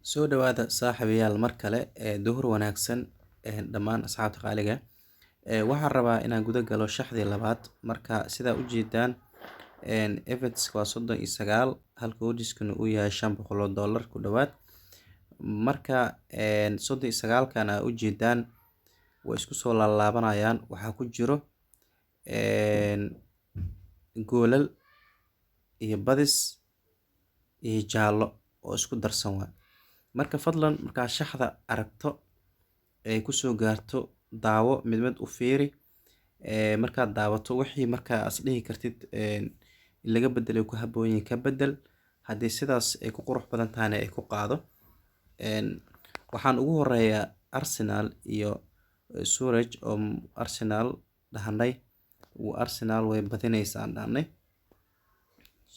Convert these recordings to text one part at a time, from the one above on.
Soo dhawaada saaxiibayaal mar kale duhur wanaagsan dhammaan asxaabta qaaliga waxaan rabaa inaan guda galo shaxdii labaad marka sidaa u jeedaan Everts waa 39 halka Woodyskuna uu yahay $500 ku dhawaad marka 39 kana u jeedaan way isku soo laalaabanayaan waxaa ku jiro goolal iyo badis iyo jaallo oo isku darsan waa marka fadlan markaa shaxda aragto ay ku soo gaarto daawo mid mid u fiiri markaad daawato wixii markaa as dhihi kartid laga bedelay ku habooyin ka bedel haddii sidaas ay ku qurux badan tahayna ay ku qaado waxaan ugu horeeyaa Arsenal iyo Suraj oo Arsenal dhahanay Arsenal way badinaysaa dhahanay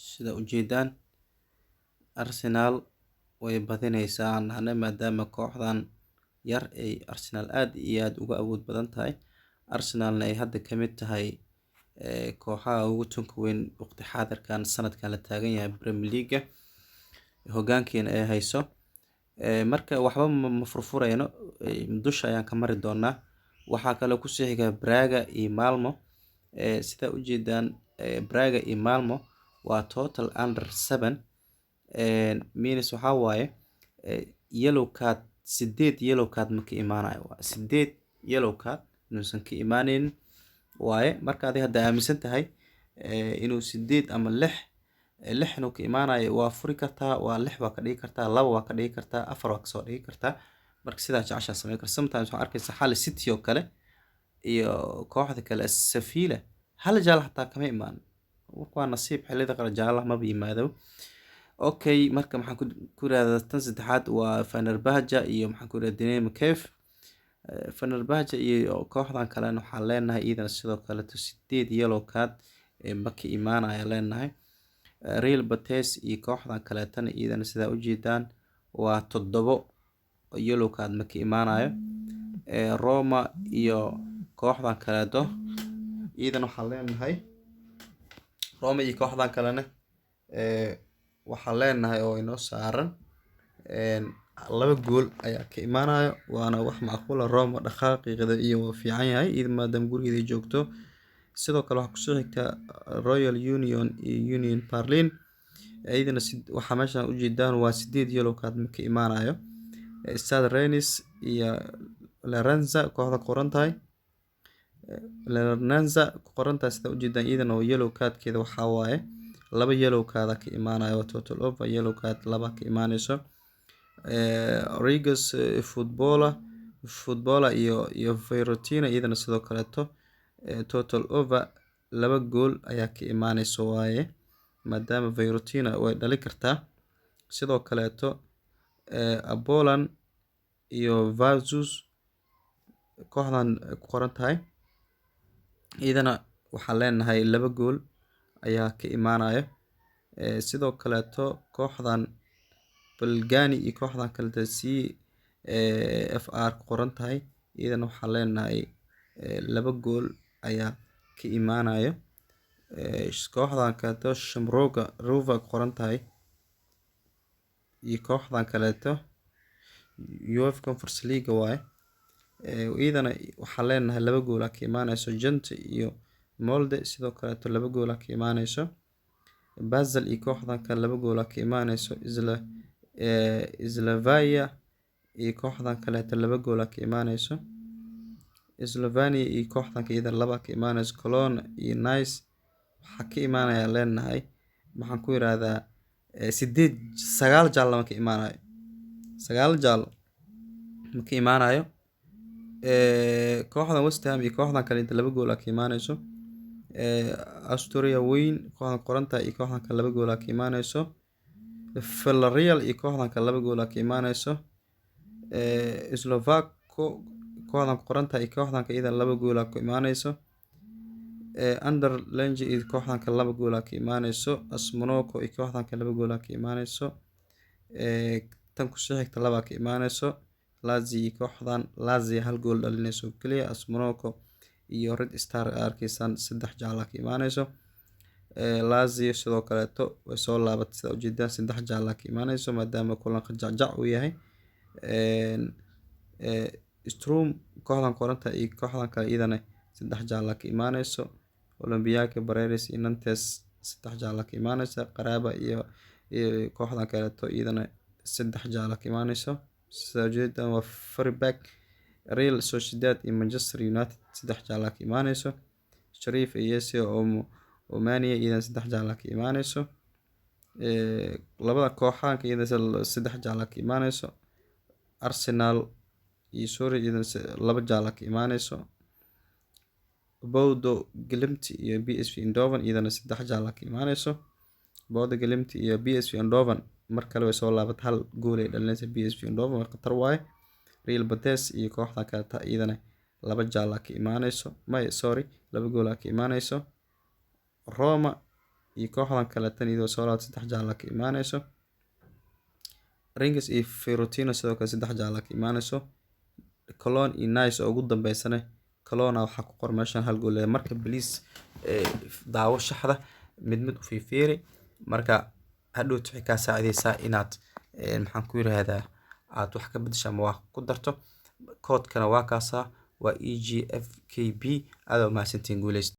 sida u jeedaan Arsenal way badinaysaa dhahanay maadaama kooxdan yar ay Arsenal aad iyo aad uga awood badan tahay Arsenalna ay hadda ka mid tahay kooxaha ugu tunka weyn waqti xaadirkan sanadkan la taagan yahay Premier League hoggaankeena ay hayso marka waxba ma furfurayno dusha ayaan ka mari doonaa waxaa kale ku sii xiga Braga iyo Malmo sida u jeedaan Braga iyo Malmo waa total under 7 minus waxa waaye yellow card 8 yellow card ma ka imaanayo 8 yellow card inuusan ka imaaneyn waaye marka adiga hadda aaminsan tahay inuu 8 ama 6 inuu ka imaanayo waa furi kartaa waa 6 waa ka dhigi kartaa 2 waa ka dhigi kartaa 4 waa ka soo dhigi kartaa marka sidaa jecesha sameyn kartaa sometimes waxaan arkaysaa xal City oo kale iyo kooxda kale Sevilla hal jaal xataa kama imaan waa nasiib xillida qara jaalaha ma yimaado okay marka maxaan ku raadada tan saddexaad waa Fenerbahce iyo maxaan ku raadada Dynamo Kiev Fenerbahce iyo kooxdan kale waxaan leenahay iidan sidoo kale 8 yellow card ma ka imaanaya leenahay Real Betis iyo kooxdan kale tan iidan sidaa u jeedaan waa 7 yellow card ma ka imaanayo Roma iyo kooxdan kale iidan waxaan leenahay Roma iyo kooxdan kalena waxaan leenahay oo inoo saaran 2 gool ayaa ka imaanayo waana wax macquul ah Roma dhaqaaqiqda iyo fiican yahay maadaama gurigeeda joogto sidoo kale waxa ku soo xigta Royal Union iyo Union Berlin ayadana waxa meesha u jeedaan waa 8 yellow card ma ka imaanayo Stade Rennes iyo Larenza kooxda qorantahay Larenza qorantahay sida u jeedaan iidan oo yellow cardkeeda waxa waaye 2 yellow card ka imaanayo total over yellow card 2 ka imaanayso Rigas footballer iyo Fiorentina iyadana sidoo kale total over 2 gool ayaa ka imaanayso waaye maadaama Fiorentina way dhali kartaa sidoo kale Apollon iyo Virtus kooxdan ku qoran tahay iyadana waxaan leenahay 2 gool ayaa ka imaanayo sidoo kale kooxdan Balgani iyo kooxdan kale FR ku qoran tahay iyadana waxaan leenahay 2 gool ayaa ka imaanayo kooxdan kale Shamroga Rover ku qoran tahay iyo kooxdan kale UEFA Conference League waaye iyadana waxaan leenahay 2 gool ka imaanayso Gent iyo Molde sidoo kale 2 gool ka imaanayso Basel iyo kooxdan kale 2 gool ka imaanayso Slavia iyo kooxdan kale 2 gool ka imaanayso Slovenia iyo kooxdan kale 2 ka imaanayso Cologne iyo Nice waxa ka imaanaya leenahay maxaan ku yiraahdaa 9 jaal ma ka imaanayo 9 jaal ma ka imaanayo kooxdan West Ham iyo kooxdan kale 2 gool ka imaanayso Astoria Wien kooxdan qoranta iyo kooxdan kale 2 gool ka imaanayso Villarreal iyo kooxdan kale 2 gool ka imaanayso Slovak kooxdan qoranta iyo kooxdan kale 2 gool ka imaanayso Anderlecht iyo kooxdan kale 2 gool ka imaanayso Monaco iyo kooxdan kale 2 gool ka imaanayso tan ku soo xigta 2 ka imaanayso Lazio kooxdan Lazio 1 gool dhalinayso kaliya Monaco iyo Red Star arkaysan 3 jaal ka imaanayso Lazio sidoo kaleeto way soo laabatay sida ujeedaan 3 jaalla ka imaanayso maadaama kulanka jacjac uu yahay. Sturm kooxdan koranta iyo kooxdan kale iyadana 3 jaalla ka imaanayso. Olympiacos Barreras iyo Nantes 3 jaalla ka imaanaysa. Qaraba iyo kooxdan kaleeto iyadana 3 jaalla ka imaanayso. Sida ujeedaan waa Freiburg, Real Sociedad iyo Manchester United 3 jaalla ka imaanayso. Sheriff iyo AS Omania iyadana 3 jaalla ka imaanayso. Labada kooxaanka iyadana 3 jaalla ka imaanayso. Arsenal iyo Sorry iyadana 2 jaalla ka imaanayso. Bodo Glimt iyo PSV Eindhoven iyadana 3 jaalla ka imaanayso. Bodo Glimt iyo PSV Eindhoven mar kale way soo laabatay 1 gool ay dhalinaysa PSV Eindhoven waa khatar waaye. Real Betis iyo kooxda kale iyadana 2 jaalla ka imaanayso. 2 gool ka imaanayso. Roma iyo kooxdan kale iyadoo soo laabatay 3 jaalla ka imaanayso. Rangers iyo Fiorentina sidoo kale 3 jaalla ka imaanayso. Cologne iyo Nice oo ugu dambeysana Cologne waxa ku qoran meeshan 1 gool marka please daawo shaxda mid u fiifiiri marka hadhow wixii ka saacideysa inaad maxaan ku yiraahdaa aad wax ka bedesho ama wax ku darto koodkana waa kaasa waa EGFKB aad oo mahadsantiin guuleysta.